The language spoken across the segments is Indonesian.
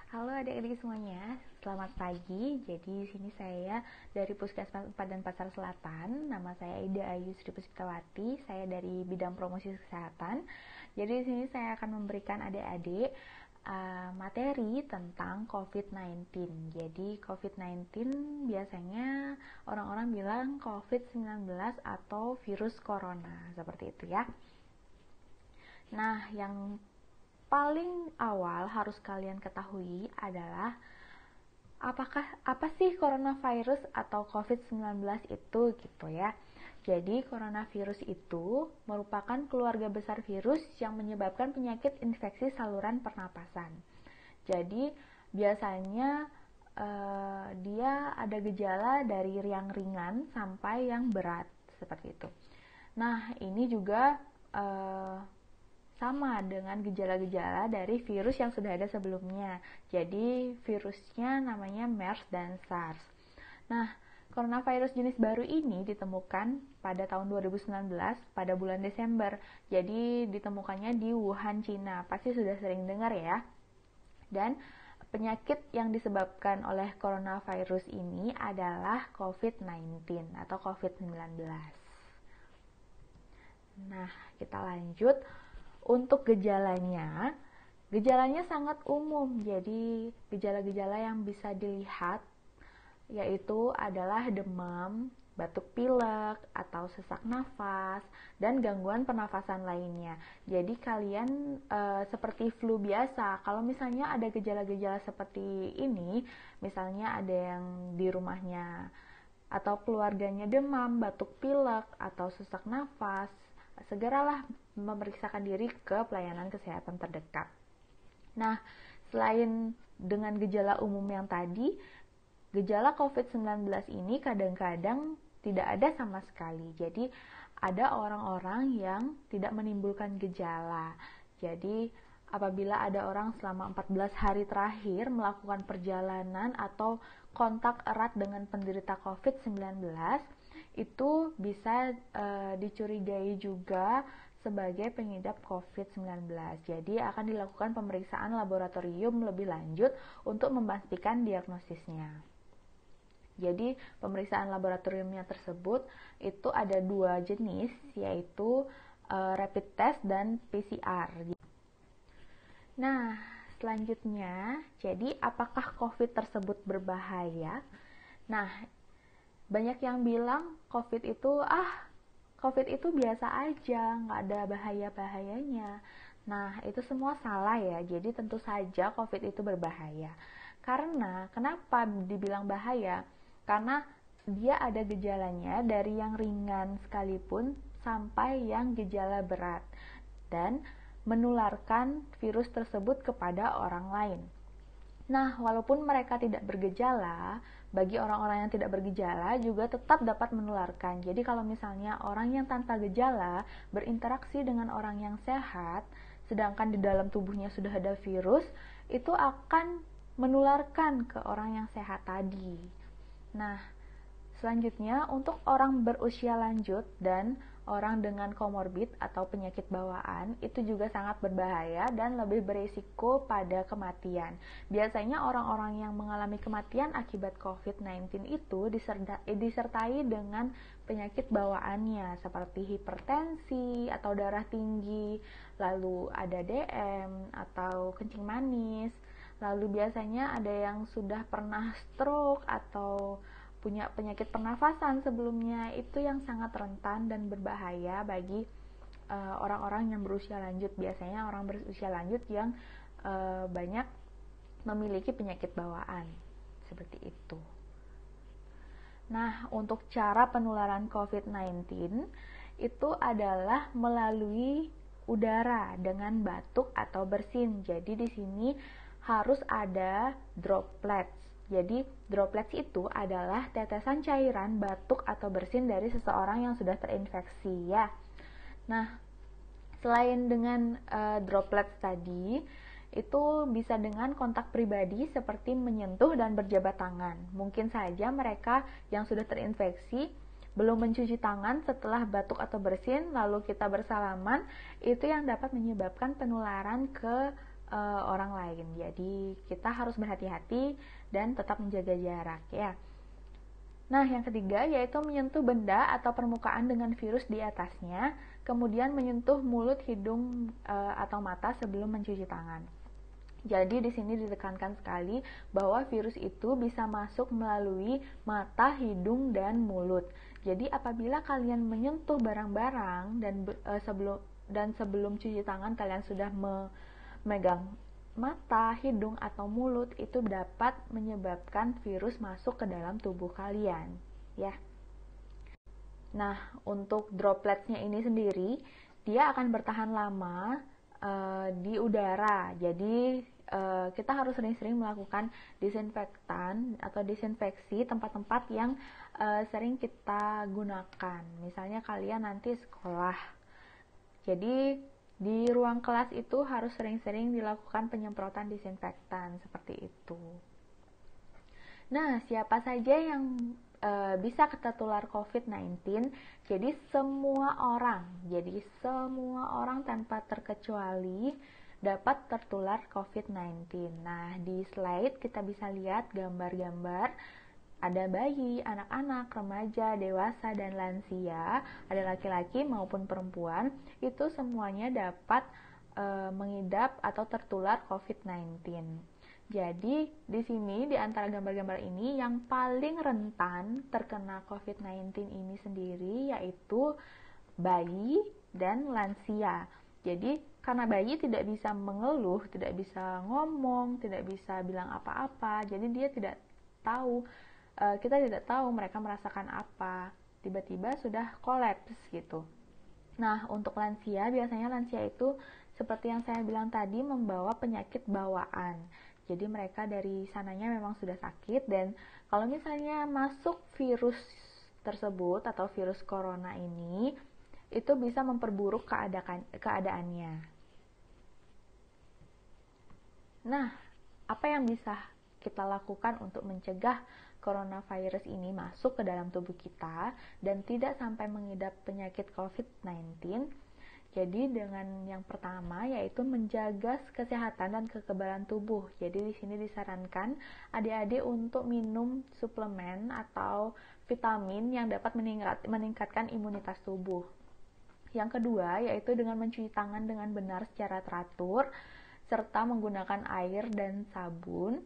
Halo adik-adik semuanya, selamat pagi. Jadi di sini saya dari Puskesmas Padan Pasar Selatan. Nama saya Ida Ayu Sri Puspitawati. Saya dari bidang promosi kesehatan. Jadi di sini saya akan memberikan adik-adik materi tentang COVID-19. Jadi COVID-19 biasanya orang-orang bilang COVID-19 atau virus corona, seperti itu ya. Nah, yang paling awal harus kalian ketahui adalah apa sih coronavirus atau COVID-19 itu gitu ya. Jadi coronavirus itu merupakan keluarga besar virus yang menyebabkan penyakit infeksi saluran pernapasan. Jadi biasanya dia ada gejala dari yang ringan sampai yang berat seperti itu. Nah, ini juga sama dengan gejala-gejala dari virus yang sudah ada sebelumnya. Jadi virusnya namanya MERS dan SARS. Nah, coronavirus jenis baru ini ditemukan pada tahun 2019 pada bulan Desember. Jadi ditemukannya di Wuhan, Cina. Pasti sudah sering dengar ya. Dan penyakit yang disebabkan oleh coronavirus ini adalah COVID-19 atau COVID-19. Nah, kita lanjut. Untuk gejalanya sangat umum. Jadi gejala-gejala yang bisa dilihat yaitu adalah demam, batuk pilek atau sesak nafas, dan gangguan pernafasan lainnya. Jadi kalian seperti flu biasa, kalau misalnya ada gejala-gejala seperti ini, misalnya ada yang di rumahnya atau keluarganya demam, batuk pilek, atau sesak nafas, segeralah memeriksakan diri ke pelayanan kesehatan terdekat. Nah, selain dengan gejala umum yang tadi, gejala COVID-19 ini kadang-kadang tidak ada sama sekali. Jadi, ada orang-orang yang tidak menimbulkan gejala. Jadi, apabila ada orang selama 14 hari terakhir melakukan perjalanan atau kontak erat dengan penderita COVID-19, itu bisa dicurigai juga sebagai pengidap COVID-19. Jadi akan dilakukan pemeriksaan laboratorium lebih lanjut untuk memastikan diagnosisnya. Jadi pemeriksaan laboratoriumnya tersebut itu ada dua jenis, yaitu rapid test dan PCR. Nah, selanjutnya, jadi apakah COVID tersebut berbahaya? Nah, banyak yang bilang COVID itu biasa aja, nggak ada bahaya-bahayanya. Nah, itu semua salah ya. Jadi tentu saja COVID itu berbahaya. Karena, kenapa dibilang bahaya? Karena dia ada gejalanya dari yang ringan sekalipun sampai yang gejala berat. Dan menularkan virus tersebut kepada orang lain. Nah, walaupun mereka tidak bergejala, bagi orang-orang yang tidak bergejala juga tetap dapat menularkan. Jadi kalau misalnya orang yang tanpa gejala berinteraksi dengan orang yang sehat, sedangkan di dalam tubuhnya sudah ada virus, itu akan menularkan ke orang yang sehat tadi. Nah, selanjutnya untuk orang berusia lanjut dan orang dengan komorbid atau penyakit bawaan itu juga sangat berbahaya dan lebih berisiko pada kematian. Biasanya orang-orang yang mengalami kematian akibat COVID-19 itu disertai dengan penyakit bawaannya seperti hipertensi atau darah tinggi, lalu ada DM atau kencing manis, lalu biasanya ada yang sudah pernah stroke atau punya penyakit pernafasan sebelumnya. Itu yang sangat rentan dan berbahaya bagi orang-orang yang berusia lanjut. Biasanya orang berusia lanjut yang banyak memiliki penyakit bawaan seperti itu. Nah, untuk cara penularan COVID-19 itu adalah melalui udara dengan batuk atau bersin. Jadi di sini harus ada droplets. Jadi droplets itu adalah tetesan cairan batuk atau bersin dari seseorang yang sudah terinfeksi ya. Nah, selain dengan droplets tadi, itu bisa dengan kontak pribadi seperti menyentuh dan berjabat tangan. Mungkin saja mereka yang sudah terinfeksi belum mencuci tangan setelah batuk atau bersin, lalu kita bersalaman, itu yang dapat menyebabkan penularan ke orang lain. Jadi kita harus berhati-hati dan tetap menjaga jarak ya. Nah, yang ketiga yaitu menyentuh benda atau permukaan dengan virus di atasnya, kemudian menyentuh mulut, hidung, atau mata sebelum mencuci tangan. Jadi di sini ditekankan sekali bahwa virus itu bisa masuk melalui mata, hidung, dan mulut. Jadi apabila kalian menyentuh barang-barang dan sebelum cuci tangan kalian sudah memegang mata, hidung, atau mulut, itu dapat menyebabkan virus masuk ke dalam tubuh kalian, ya. Nah, untuk dropletsnya ini sendiri, dia akan bertahan lama di udara. Jadi kita harus sering-sering melakukan disinfektan atau disinfeksi tempat-tempat yang sering kita gunakan. Misalnya kalian nanti sekolah, jadi di ruang kelas itu harus sering-sering dilakukan penyemprotan disinfektan seperti itu. Nah, siapa saja yang bisa tertular COVID-19? Jadi semua orang tanpa terkecuali dapat tertular COVID-19. Nah, di slide kita bisa lihat gambar-gambar. Ada bayi, anak-anak, remaja, dewasa, dan lansia, ada laki-laki maupun perempuan, itu semuanya dapat mengidap atau tertular COVID-19. Jadi, di sini di antara gambar-gambar ini yang paling rentan terkena COVID-19 ini sendiri yaitu bayi dan lansia. Jadi, karena bayi tidak bisa mengeluh, tidak bisa ngomong, tidak bisa bilang apa-apa, jadi dia tidak tahu, kita tidak tahu mereka merasakan apa, tiba-tiba sudah kolaps gitu. Nah, untuk lansia, biasanya lansia itu seperti yang saya bilang tadi membawa penyakit bawaan. Jadi mereka dari sananya memang sudah sakit, dan kalau misalnya masuk virus tersebut atau virus corona ini, itu bisa memperburuk keadaannya. Nah, apa yang bisa kita lakukan untuk mencegah coronavirus ini masuk ke dalam tubuh kita dan tidak sampai mengidap penyakit COVID-19? Jadi dengan yang pertama yaitu menjaga kesehatan dan kekebalan tubuh. Jadi di sini disarankan adik-adik untuk minum suplemen atau vitamin yang dapat meningkatkan imunitas tubuh. Yang kedua yaitu dengan mencuci tangan dengan benar secara teratur serta menggunakan air dan sabun.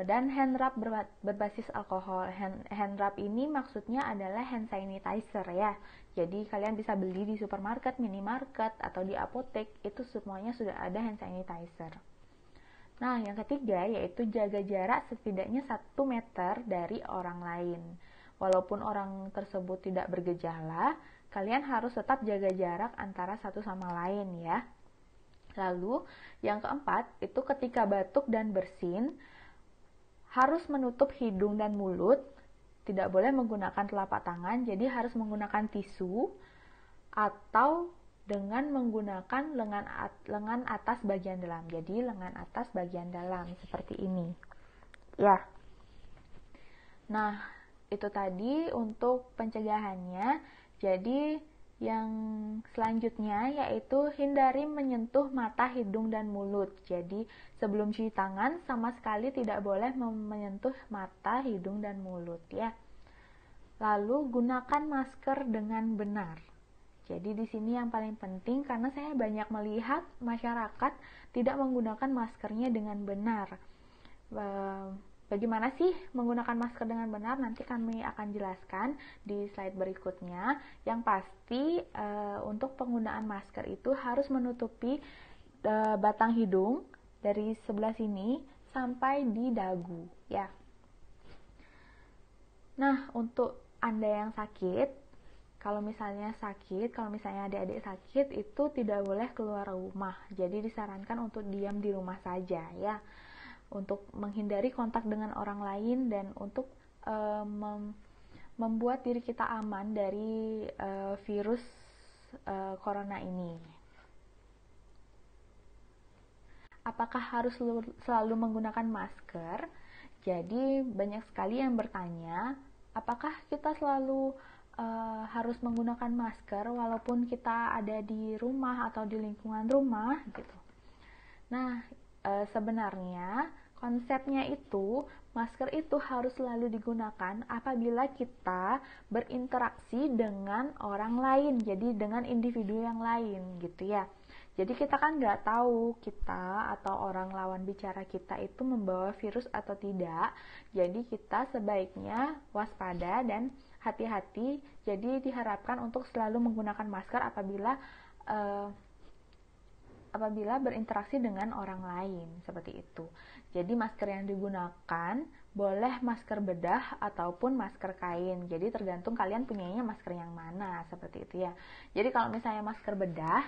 Dan hand rub berbasis alkohol. Hand rub ini maksudnya adalah hand sanitizer ya. Jadi kalian bisa beli di supermarket, minimarket, atau di apotek, itu semuanya sudah ada hand sanitizer. Nah, yang ketiga yaitu jaga jarak setidaknya 1 meter dari orang lain. Walaupun orang tersebut tidak bergejala, kalian harus tetap jaga jarak antara satu sama lain ya. Lalu, yang keempat, itu ketika batuk dan bersin, harus menutup hidung dan mulut, tidak boleh menggunakan telapak tangan, jadi harus menggunakan tisu, atau dengan menggunakan lengan atas bagian dalam. Jadi, lengan atas bagian dalam, seperti ini. Ya. Nah, itu tadi untuk pencegahannya. Jadi, yang selanjutnya yaitu hindari menyentuh mata, hidung, dan mulut. Jadi sebelum cuci tangan sama sekali tidak boleh menyentuh mata, hidung, dan mulut ya. Lalu gunakan masker dengan benar. Jadi di sini yang paling penting karena saya banyak melihat masyarakat tidak menggunakan maskernya dengan benar. Bagaimana sih menggunakan masker dengan benar? Nanti kami akan jelaskan di slide berikutnya. Yang pasti untuk penggunaan masker itu harus menutupi batang hidung dari sebelah sini sampai di dagu ya. Nah, untuk Anda yang sakit, kalau misalnya adik-adik sakit itu tidak boleh keluar rumah. Jadi disarankan untuk diam di rumah saja ya. Untuk menghindari kontak dengan orang lain dan untuk membuat diri kita aman dari virus corona ini. Apakah harus selalu menggunakan masker? Jadi banyak sekali yang bertanya, apakah kita selalu harus menggunakan masker walaupun kita ada di rumah atau di lingkungan rumah gitu. Nah, sebenarnya konsepnya itu masker itu harus selalu digunakan apabila kita berinteraksi dengan orang lain, jadi dengan individu yang lain gitu ya. Jadi kita kan nggak tahu kita atau orang lawan bicara kita itu membawa virus atau tidak. Jadi kita sebaiknya waspada dan hati-hati. Jadi diharapkan untuk selalu menggunakan masker apabila berinteraksi dengan orang lain, seperti itu. Jadi masker yang digunakan boleh masker bedah ataupun masker kain. Jadi tergantung kalian punyanya masker yang mana, seperti itu ya. Jadi kalau misalnya masker bedah,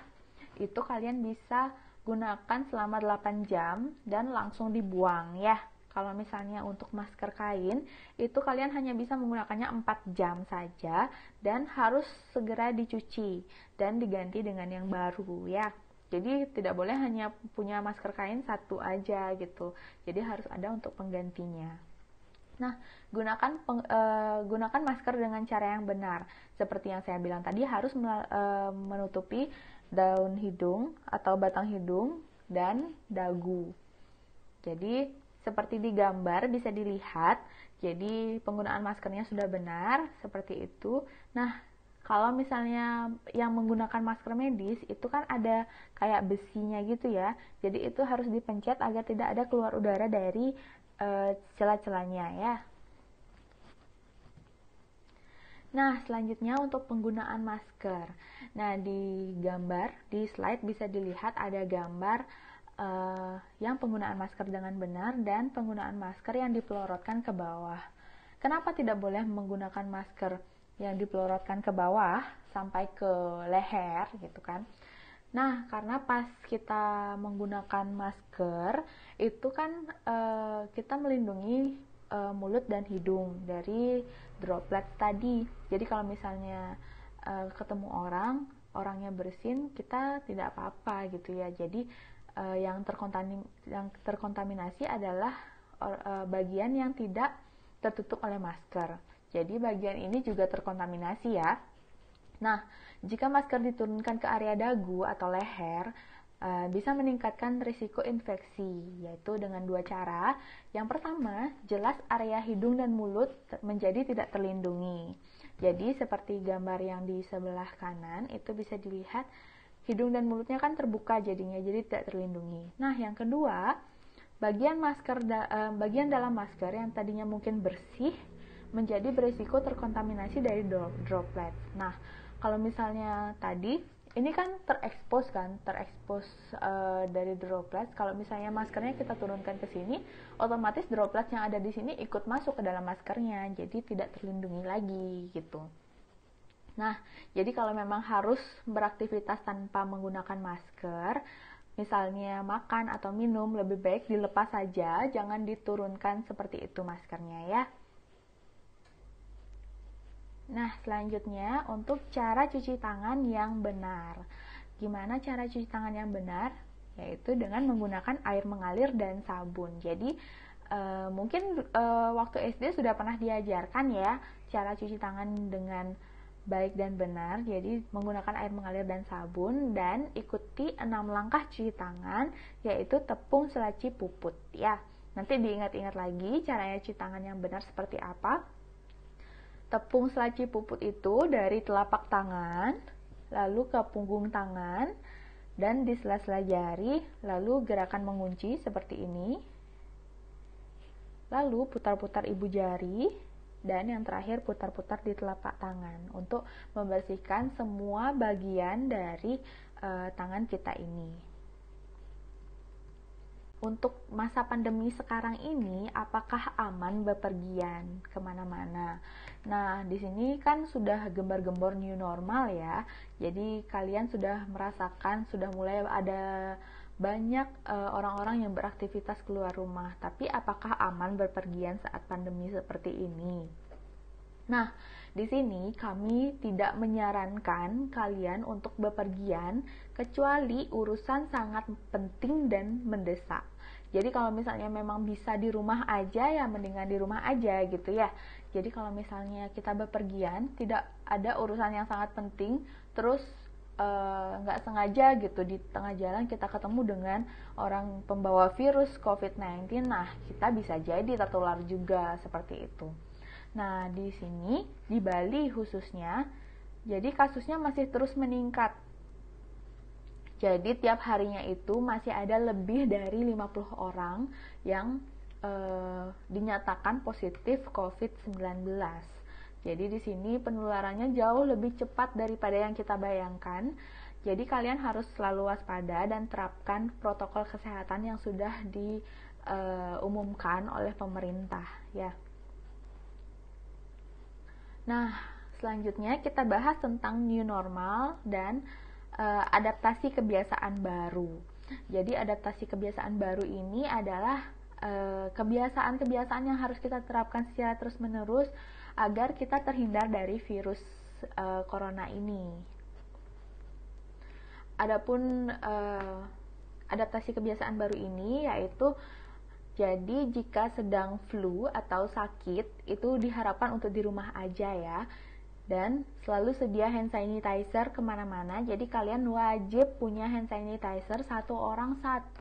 itu kalian bisa gunakan selama 8 jam dan langsung dibuang ya. Kalau misalnya untuk masker kain, itu kalian hanya bisa menggunakannya 4 jam saja dan harus segera dicuci dan diganti dengan yang baru ya. Jadi tidak boleh hanya punya masker kain satu aja gitu. Jadi harus ada untuk penggantinya. Nah, gunakan masker dengan cara yang benar. Seperti yang saya bilang tadi, harus menutupi daun hidung atau batang hidung dan dagu. Jadi seperti di gambar bisa dilihat. Jadi penggunaan maskernya sudah benar seperti itu. Nah, kalau misalnya yang menggunakan masker medis itu kan ada kayak besinya gitu ya. Jadi itu harus dipencet agar tidak ada keluar udara dari celah-celahnya ya. Nah, selanjutnya untuk penggunaan masker. Nah, di gambar, di slide bisa dilihat ada gambar yang penggunaan masker dengan benar dan penggunaan masker yang dipelorotkan ke bawah. Kenapa tidak boleh menggunakan masker yang dipelorotkan ke bawah sampai ke leher gitu kan? Nah, karena pas kita menggunakan masker itu kan kita melindungi mulut dan hidung dari droplet tadi. Jadi kalau misalnya ketemu orangnya bersin, kita tidak apa-apa gitu ya. Jadi yang terkontaminasi adalah bagian yang tidak tertutup oleh masker. Jadi bagian ini juga terkontaminasi ya. Nah, jika masker diturunkan ke area dagu atau leher, bisa meningkatkan risiko infeksi, yaitu dengan 2 cara. Yang pertama, jelas area hidung dan mulut menjadi tidak terlindungi. Jadi seperti gambar yang di sebelah kanan, itu bisa dilihat hidung dan mulutnya kan terbuka jadinya, jadi tidak terlindungi. Nah, yang kedua, bagian dalam masker yang tadinya mungkin bersih menjadi berisiko terkontaminasi dari droplet. Nah, kalau misalnya tadi ini kan terekspos dari droplet. Kalau misalnya maskernya kita turunkan ke sini, otomatis droplet yang ada di sini ikut masuk ke dalam maskernya, jadi tidak terlindungi lagi gitu. Nah, jadi kalau memang harus beraktivitas tanpa menggunakan masker, misalnya makan atau minum, lebih baik dilepas saja, jangan diturunkan seperti itu maskernya ya. Nah, selanjutnya untuk cara cuci tangan yang benar. Gimana cara cuci tangan yang benar? Yaitu dengan menggunakan air mengalir dan sabun. Jadi, mungkin waktu SD sudah pernah diajarkan ya cara cuci tangan dengan baik dan benar. Jadi, menggunakan air mengalir dan sabun dan ikuti 6 langkah cuci tangan, yaitu tepung, selaci, puput ya. Nanti diingat-ingat lagi caranya cuci tangan yang benar seperti apa. Tepung, selaci, puput itu dari telapak tangan, lalu ke punggung tangan, dan di sela-sela jari, lalu gerakan mengunci seperti ini. Lalu putar-putar ibu jari, dan yang terakhir putar-putar di telapak tangan untuk membersihkan semua bagian dari tangan kita ini. Untuk masa pandemi sekarang ini, apakah aman bepergian kemana-mana? Nah, di sini kan sudah gembar-gembor new normal ya. Jadi kalian sudah merasakan, sudah mulai ada banyak orang-orang yang beraktivitas keluar rumah. Tapi apakah aman berpergian saat pandemi seperti ini? Nah, di sini kami tidak menyarankan kalian untuk bepergian kecuali urusan sangat penting dan mendesak. Jadi kalau misalnya memang bisa di rumah aja ya mendingan di rumah aja gitu ya. Jadi kalau misalnya kita bepergian tidak ada urusan yang sangat penting terus nggak sengaja gitu di tengah jalan kita ketemu dengan orang pembawa virus COVID-19, nah kita bisa jadi tertular juga seperti itu. Nah, di sini di Bali khususnya, jadi kasusnya masih terus meningkat. Jadi tiap harinya itu masih ada lebih dari 50 orang yang dinyatakan positif COVID-19. Jadi di sini penularannya jauh lebih cepat daripada yang kita bayangkan. Jadi kalian harus selalu waspada dan terapkan protokol kesehatan yang sudah diumumkan oleh pemerintah ya. Nah, selanjutnya kita bahas tentang new normal dan adaptasi kebiasaan baru. Jadi adaptasi kebiasaan baru ini adalah kebiasaan-kebiasaan yang harus kita terapkan secara terus-menerus agar kita terhindar dari virus corona ini. Adapun adaptasi kebiasaan baru ini yaitu jadi jika sedang flu atau sakit itu diharapkan untuk di rumah aja ya. Dan selalu sedia hand sanitizer kemana-mana. Jadi kalian wajib punya hand sanitizer 1 orang 1.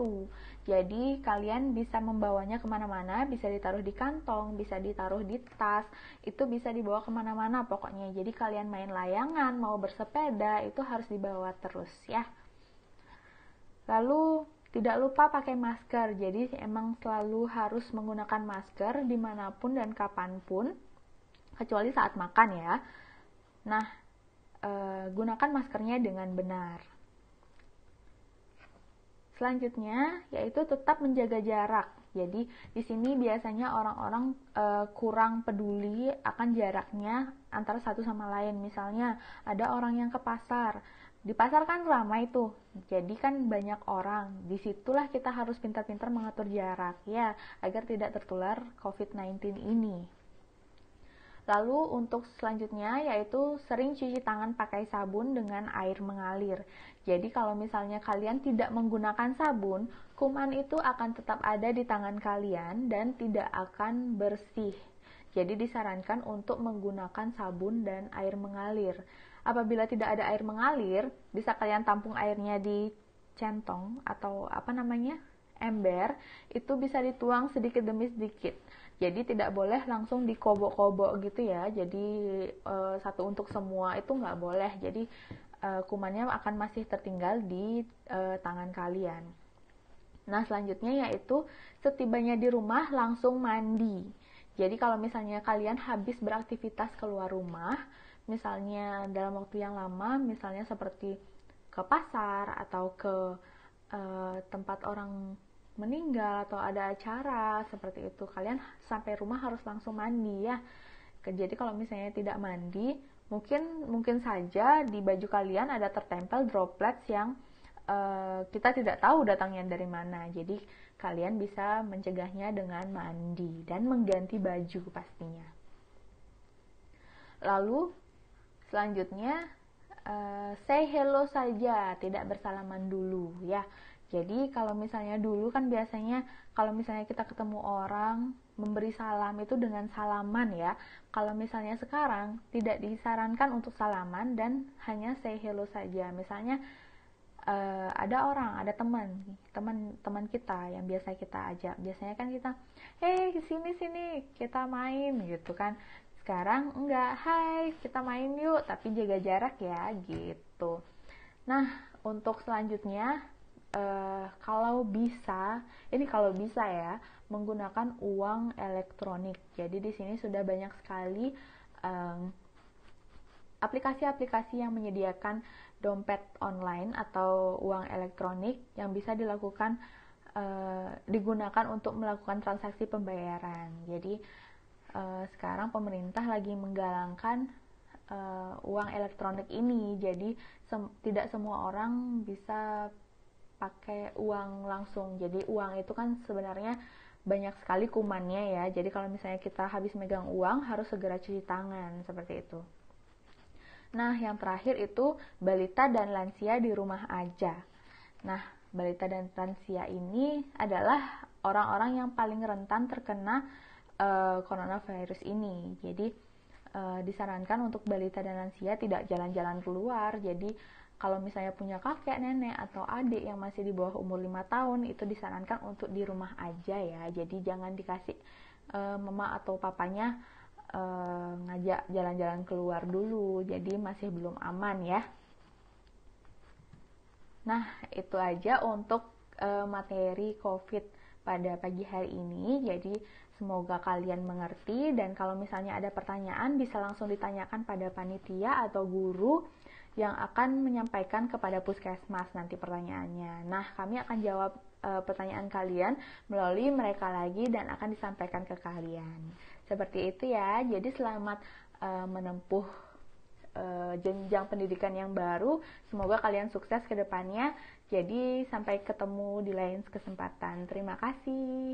Jadi kalian bisa membawanya kemana-mana. Bisa ditaruh di kantong, bisa ditaruh di tas. Itu bisa dibawa kemana-mana pokoknya. Jadi kalian main layangan, mau bersepeda, itu harus dibawa terus ya. Lalu tidak lupa pakai masker. Jadi emang selalu harus menggunakan masker dimanapun dan kapanpun. Kecuali saat makan ya. Nah, gunakan maskernya dengan benar. Selanjutnya, yaitu tetap menjaga jarak. Jadi, di sini biasanya orang-orang kurang peduli akan jaraknya antara satu sama lain. Misalnya, ada orang yang ke pasar. Di pasar kan ramai tuh, jadi kan banyak orang. Disitulah kita harus pintar-pintar mengatur jarak ya, agar tidak tertular COVID-19 ini. Lalu untuk selanjutnya yaitu sering cuci tangan pakai sabun dengan air mengalir. Jadi kalau misalnya kalian tidak menggunakan sabun, kuman itu akan tetap ada di tangan kalian dan tidak akan bersih. Jadi disarankan untuk menggunakan sabun dan air mengalir. Apabila tidak ada air mengalir, bisa kalian tampung airnya di centong atau ember, itu bisa dituang sedikit demi sedikit. Jadi tidak boleh langsung dikobok-kobok gitu ya. Jadi satu untuk semua itu nggak boleh. Jadi kumannya akan masih tertinggal di tangan kalian. Nah selanjutnya yaitu setibanya di rumah langsung mandi. Jadi kalau misalnya kalian habis beraktivitas keluar rumah, misalnya dalam waktu yang lama, misalnya seperti ke pasar atau ke tempat orang meninggal atau ada acara seperti itu, kalian sampai rumah harus langsung mandi ya. Jadi kalau misalnya tidak mandi, mungkin saja di baju kalian ada tertempel droplets yang kita tidak tahu datangnya dari mana. Jadi kalian bisa mencegahnya dengan mandi dan mengganti baju pastinya. Lalu selanjutnya say hello saja, tidak bersalaman dulu ya. Jadi kalau misalnya dulu kan biasanya kalau misalnya kita ketemu orang memberi salam itu dengan salaman ya. Kalau misalnya sekarang tidak disarankan untuk salaman dan hanya say hello saja. Misalnya ada teman kita yang biasa kita ajak. Biasanya kan kita, hey sini kita main gitu kan. Sekarang enggak, hai kita main yuk, tapi jaga jarak ya gitu. Nah untuk selanjutnya kalau bisa ya menggunakan uang elektronik. Jadi di sini sudah banyak sekali aplikasi-aplikasi yang menyediakan dompet online atau uang elektronik yang bisa digunakan untuk melakukan transaksi pembayaran. Jadi sekarang pemerintah lagi menggalangkan uang elektronik ini. Jadi tidak semua orang bisa pakai uang langsung. Jadi uang itu kan sebenarnya banyak sekali kumannya ya. Jadi kalau misalnya kita habis megang uang harus segera cuci tangan seperti itu. Nah, yang terakhir itu balita dan lansia di rumah aja. Nah, balita dan lansia ini adalah orang-orang yang paling rentan terkena coronavirus ini. Jadi disarankan untuk balita dan lansia tidak jalan-jalan keluar. Jadi Kalau misalnya punya kakek, nenek, atau adik yang masih di bawah umur 5 tahun, itu disarankan untuk di rumah aja ya. Jadi jangan dikasih mama atau papanya ngajak jalan-jalan keluar dulu. Jadi masih belum aman ya. Nah, itu aja untuk materi COVID pada pagi hari ini. Jadi semoga kalian mengerti, dan kalau misalnya ada pertanyaan bisa langsung ditanyakan pada panitia atau guru yang akan menyampaikan kepada puskesmas nanti pertanyaannya. Nah, kami akan jawab pertanyaan kalian melalui mereka lagi dan akan disampaikan ke kalian. Seperti itu ya. Jadi selamat menempuh jenjang pendidikan yang baru. Semoga kalian sukses ke depannya. Jadi sampai ketemu di lain kesempatan. Terima kasih.